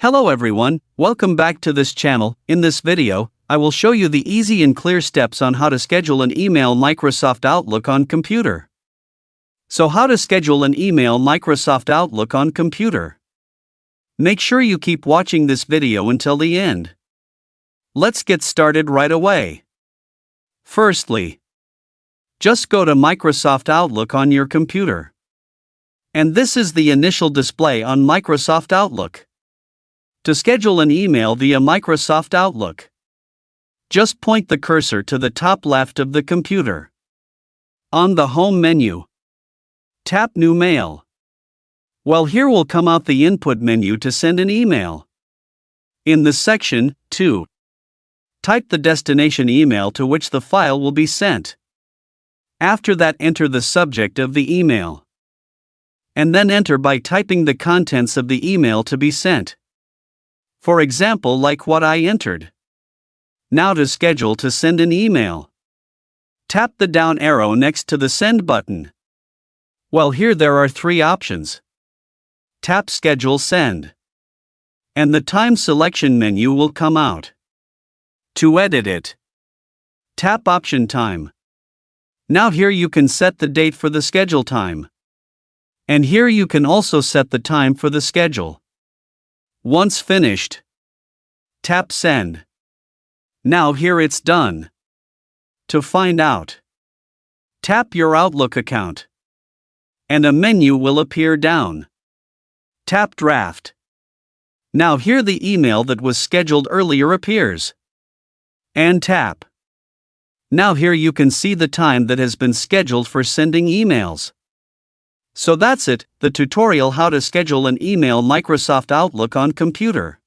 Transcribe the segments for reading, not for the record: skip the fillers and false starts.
Hello everyone, welcome back to this channel. In this video, I will show you the easy and clear steps on how to schedule an email Microsoft Outlook on computer. So how to schedule an email Microsoft Outlook on computer? Make sure you keep watching this video until the end. Let's get started right away. Firstly, just go to Microsoft Outlook on your computer. And this is the initial display on Microsoft Outlook. To schedule an email via Microsoft Outlook, just point the cursor to the top left of the computer. On the Home menu, tap New Mail. Well, here will come out the input menu to send an email. In the section 2, type the destination email to which the file will be sent. After that, enter the subject of the email. And then enter by typing the contents of the email to be sent. For example, like what I entered. Now to schedule to send an email. Tap the down arrow next to the send button. Well, here there are three options. Tap Schedule Send. And the time selection menu will come out. To edit it, tap Option Time. Now here you can set the date for the schedule time. And here you can also set the time for the schedule. Once finished, tap Send. Now here it's done. To find out, tap your Outlook account. And a menu will appear down. Tap Draft. Now here the email that was scheduled earlier appears. And tap. Now here you can see the time that has been scheduled for sending emails. So that's it, the tutorial how to schedule an email Microsoft Outlook on computer.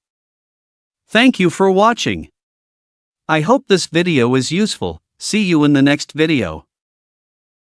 Thank you for watching. I hope this video is useful. See you in the next video.